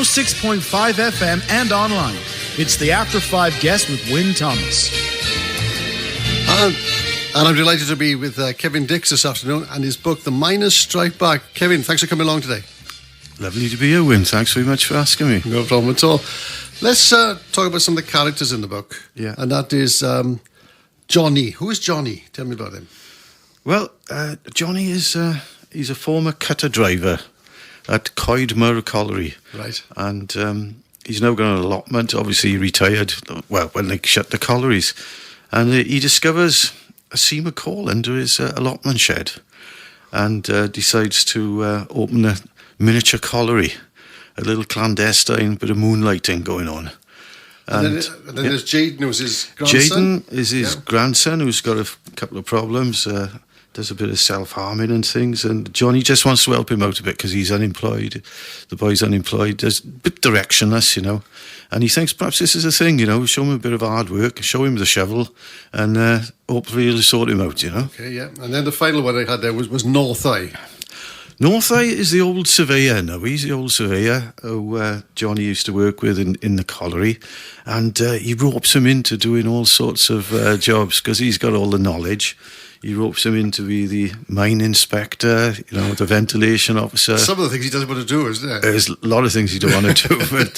106.5 FM and online. It's the After 5 Guest with Wynne Thomas. And I'm delighted to be with Kevin Dix this afternoon and his book, The Miner's Strike Back. Kevin, thanks for coming along today. Lovely to be here, Wynne. Thanks very much for asking me. No problem at all. Let's talk about some of the characters in the book. Yeah. And that is Johnny. Who is Johnny? Tell me about him. Well, Johnny is he's a former cutter driver at Colliery. Right. And he's now got an allotment. Obviously, he retired, well, when they shut the collieries. And he discovers a seam of coal under his allotment shed and decides to open a miniature colliery, a little clandestine bit of moonlighting going on. And then there's Jaden, who's his grandson. Jaden is his grandson, who's got a couple of problems, does a bit of self-harming and things, and Johnny just wants to help him out a bit because he's unemployed. The boy's unemployed. There's a bit directionless, and he thinks perhaps this is a thing, show him a bit of hard work, show him the shovel, and hopefully it'll sort him out, Okay, yeah. And then the final one I had there was North Eye. North Eye is the old surveyor now. He's the old surveyor who Johnny used to work with in the colliery, and he ropes him into doing all sorts of jobs because he's got all the knowledge. He ropes him in to be the mine inspector, the ventilation officer. Some of the things he doesn't want to do, isn't there? There's a lot of things he don't want to do, but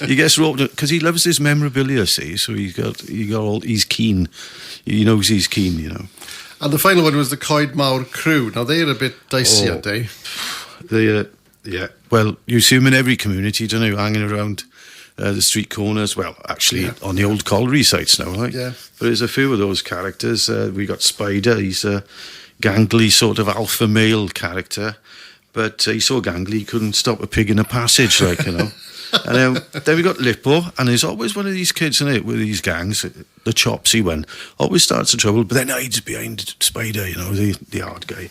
he gets roped because he loves his memorabilia, see. So he's keen. He knows he's keen, And the final one was the Coed Mawr crew. Now, they're a bit dicey, aren't they? Yeah. Well, you see them in every community, don't you, hanging around the street corners. Well, actually, on the old colliery sites now, right? Yeah. But there's a few of those characters. We got Spider. He's a gangly sort of alpha male character. But he's so gangly, he couldn't stop a pig in a passage, And then we got Lippo, and there's always one of these kids in it with these gangs, the Chopsy one, always starts the trouble, but then hides behind Spider, the hard guy.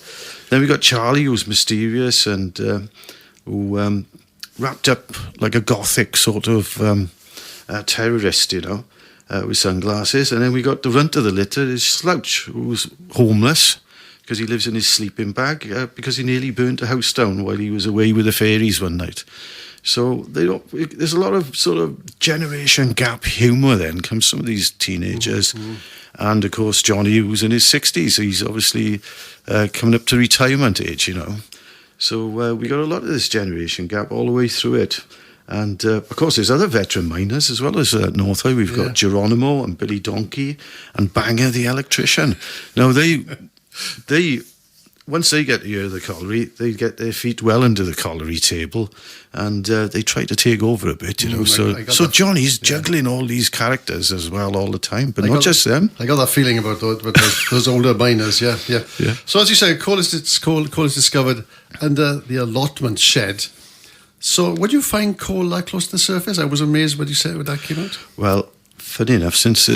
Then we got Charlie, who's mysterious and who wrapped up like a gothic sort of terrorist, with sunglasses. And then we got the runt of the litter, is Slouch, who's homeless because he lives in his sleeping bag because he nearly burnt a house down while he was away with the fairies one night. So there's a lot of sort of generation gap humour then comes some of these teenagers. Mm-hmm. And, of course, Johnny, who's in his 60s, he's obviously coming up to retirement age, So we got a lot of this generation gap all the way through it. And, of course, there's other veteran miners as well as North Eye. We've got Geronimo and Billy Donkey and Banger the electrician. Now, they once they get to hear the colliery, they get their feet well under the colliery table and they try to take over a bit, So Johnny's juggling all these characters as well all the time, but not just them. I got that feeling about those older miners, yeah. So as you say, coal is discovered under the allotment shed. So would you find coal that close to the surface? I was amazed when you said when that came out. Well, funny enough, since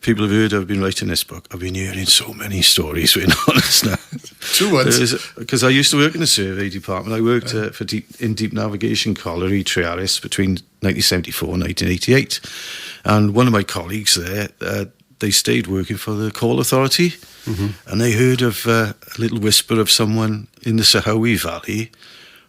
people have heard I've been writing this book, I've been hearing so many stories, being honest now. True ones. Because I used to work in the survey department. I worked in Deep Navigation Colliery, Trearis, between 1974 and 1988. And one of my colleagues there, they stayed working for the Coal Authority, and they heard of a little whisper of someone in the Sahawi Valley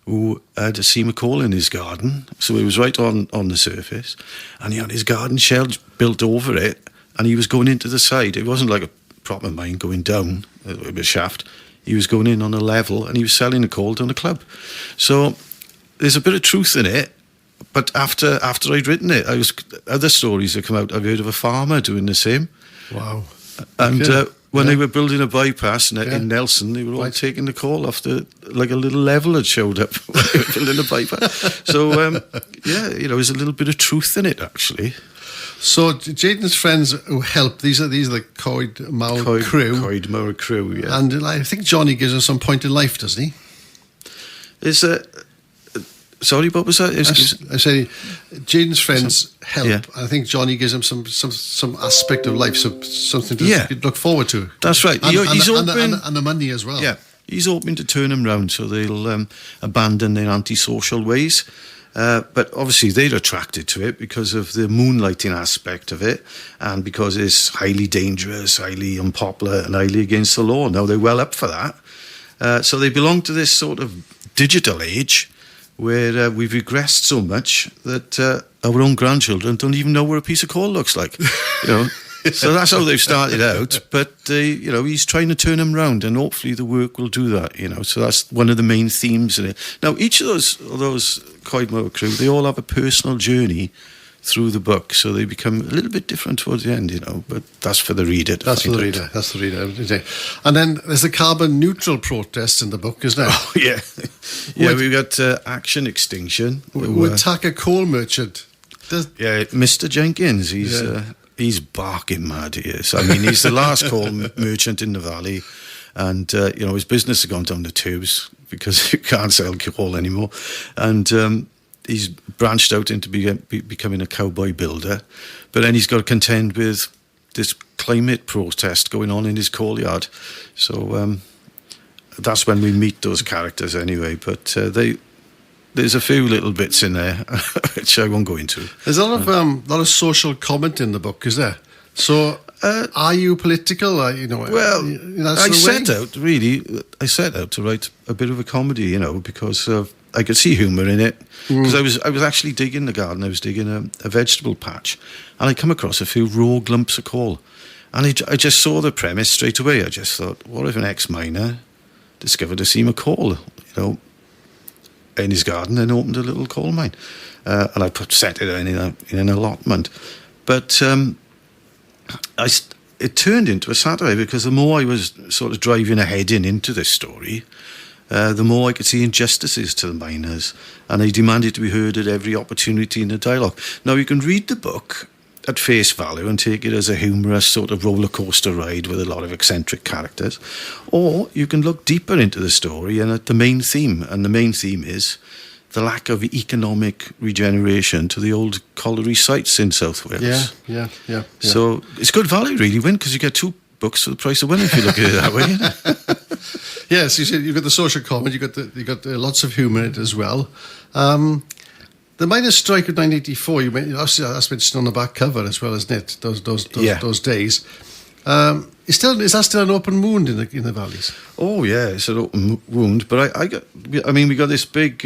who had a seam of coal in his garden. So he was right on the surface, and he had his garden shed built over it, and he was going into the side. It wasn't like a proper mine going down a shaft. He was going in on a level, and he was selling the coal down the club. So there's a bit of truth in it. But after I'd written it, other stories that come out. I've heard of a farmer doing the same. Wow! And when they were building a bypass in Nelson, they were all taking the coal off like a little level had showed up when they were building a bypass. So there's a little bit of truth in it actually. So Jaden's friends who help, these are the Coed Mawr crew. Coed Mawr crew, yeah. And I think Johnny gives us some point in life, doesn't he? Sorry, what was that? I say Jaden's friends help. Yeah. I think Johnny gives him some aspect of life, something to look forward to. That's right. And the money as well. Yeah, he's hoping to turn them round so they'll abandon their antisocial ways. But obviously they're attracted to it because of the moonlighting aspect of it and because it's highly dangerous, highly unpopular and highly against the law. Now, they're well up for that. So they belong to this sort of digital age where we've regressed so much that our own grandchildren don't even know what a piece of coal looks like. You know, so that's how they've started out. But you know, he's trying to turn them round, and hopefully the work will do that. You know, so that's one of the main themes in it. Now, each of those Coedmower crew, they all have a personal journey through the book, so they become a little bit different towards the end, you know, but that's for the reader. That's for the reader. That's the reader. And then there's the carbon neutral protest in the book, isn't there? Oh, yeah. Yeah, we've got Action Extinction. Who attack a coal merchant. Yeah, Mr. Jenkins, he's barking mad, he is. I mean, he's the last coal merchant in the valley, and, you know, his business has gone down the tubes because he can't sell coal anymore. And he's branched out into becoming a cowboy builder, but then he's got to contend with this climate protest going on in his coal yard. So that's when we meet those characters anyway. But there's a few little bits in there which I won't go into. There's a lot of social comment in the book, is there? So are you political? You know, well, I set out to write a bit of a comedy, you know, because I could see humour in it. Because I was actually digging the garden. I was digging a vegetable patch, and I come across a few raw lumps of coal, and I just saw the premise straight away. I just thought, what if an ex-miner discovered a seam of coal, you know, in his garden and opened a little coal mine, and I set it in an allotment, but it turned into a satire, because the more I was sort of driving ahead into this story, the more I could see injustices to the miners, and I demanded to be heard at every opportunity in the dialogue. Now, you can read the book at face value and take it as a humorous sort of roller coaster ride with a lot of eccentric characters, or you can look deeper into the story and at the main theme, and the main theme is the lack of economic regeneration to the old colliery sites in South Wales. Yeah. So it's good value, really, Win, because you get two books for the price of one if you look at it that way. Yes, you said you've got the social comment, you got lots of humour in it as well. The miners' strike of 1984, that's mentioned on the back cover as well, isn't it? Those days. Is that still an open wound in the valleys? Oh yeah, it's an open wound. But we got this big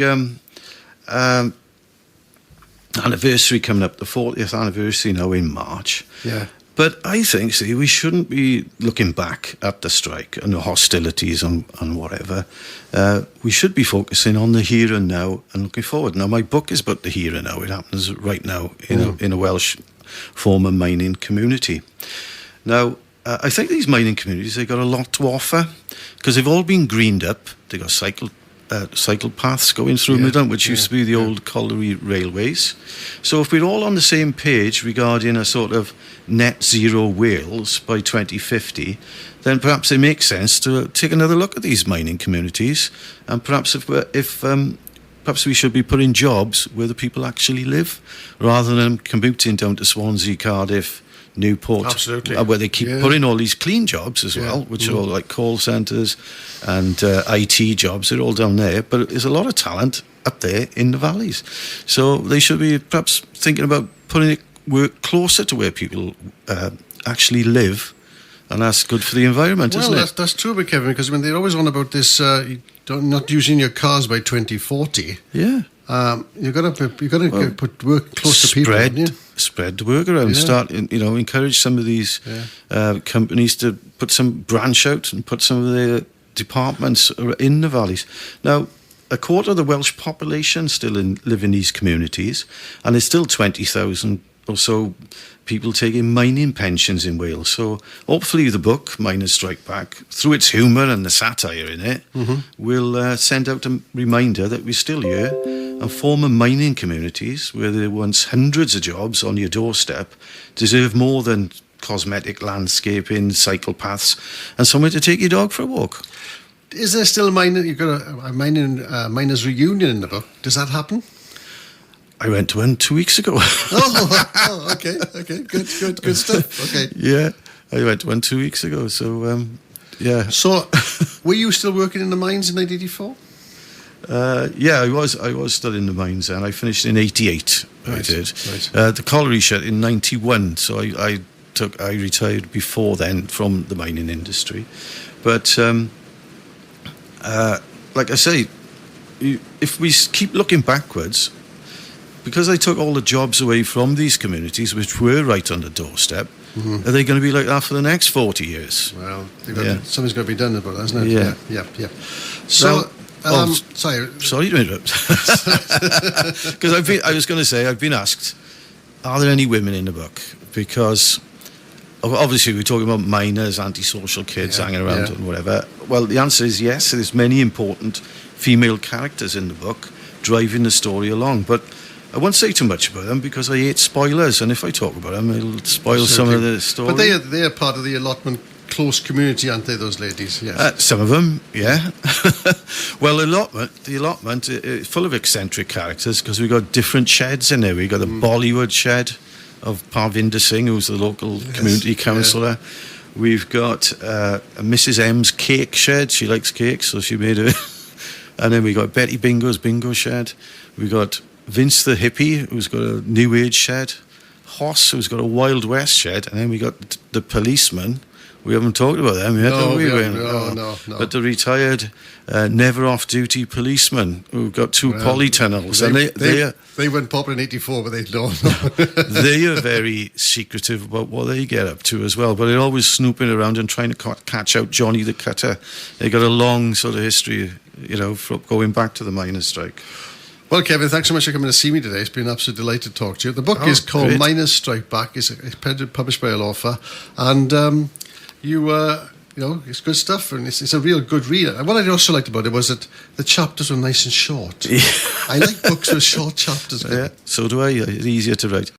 anniversary coming up, the 40th anniversary now in March. Yeah. But I think, we shouldn't be looking back at the strike and the hostilities and whatever. We should be focusing on the here and now and looking forward. Now, my book is about the here and now. It happens right now in a Welsh former mining community. Now, I think these mining communities, they've got a lot to offer, because they've all been greened up. They've got cycle paths going through them, which used to be the old colliery railways. So if we're all on the same page regarding a sort of net zero Wales by 2050, then perhaps it makes sense to take another look at these mining communities, and perhaps perhaps we should be putting jobs where the people actually live, rather than commuting down to Swansea, Cardiff, Newport. Absolutely. Where they keep putting all these clean jobs as well, which are all like call centres and IT jobs. They're all down there, but there's a lot of talent up there in the valleys. So they should be perhaps thinking about putting work closer to where people actually live, and that's good for the environment, isn't it? That's true, Kevin, because they're always on about this not using your cars by 2040. Yeah. You've got to put work close to people, haven't you? Spread the work around. Start, encourage some of these companies to branch out and put some of their departments in the valleys. Now, a quarter of the Welsh population still live in these communities, and there's still 20,000 or so people taking mining pensions in Wales. So hopefully the book, Miners Strike Back, through its humour and the satire in it, will send out a reminder that we're still here, and former mining communities, where there were once hundreds of jobs on your doorstep, deserve more than cosmetic landscaping, cycle paths, and somewhere to take your dog for a walk. Is there still you've got a miners reunion in the book? Does that happen? I went to one 2 weeks ago. Okay, good stuff. Okay. Yeah, I went to one 2 weeks ago. So, yeah. So, were you still working in the mines in 1984? Yeah, I was still in the mines, and I finished in 88. Right, I did. Right. The colliery shut in 91, so I retired before then from the mining industry. But like I say, if we keep looking backwards, because they took all the jobs away from these communities, which were right on the doorstep, are they going to be like that for the next 40 years? Well, something's got to be done about that, isn't it? Yeah. So, sorry to interrupt. Because I was going to say, I've been asked, are there any women in the book? Because obviously we're talking about minors, antisocial kids hanging around and whatever. Well, the answer is yes. There's many important female characters in the book driving the story along. But I won't say too much about them because I hate spoilers. And if I talk about them, it'll spoil some of the story. But they are part of the allotment close community, aren't they, those ladies? Yes. Some of them, yeah. Well, the allotment is full of eccentric characters because we've got different sheds in there. We've got the Bollywood shed of Parvinder Singh, who's the local community councillor. We've got Mrs. M's cake shed. She likes cakes, so she made it. And then we got Betty Bingo's bingo shed. We got Vince the hippie, who's got a New Age shed. Hoss, who's got a Wild West shed. And then we got the policeman. We haven't talked about them yet, have we? No. But the retired, never off-duty policeman who've got two polytunnels. They went popular in '84, but they don't. They are very secretive about what they get up to as well. But they're always snooping around and trying to catch out Johnny the Cutter. They got a long sort of history, from going back to the miners' strike. Well, Kevin, thanks so much for coming to see me today. It's been an absolute delight to talk to you. The book is called great. Miners Strike Back. It's published by a law firm. And it's good stuff, and it's a real good read. And what I also liked about it was that the chapters were nice and short. I like books with short chapters. Yeah, so do I. It's easier to write.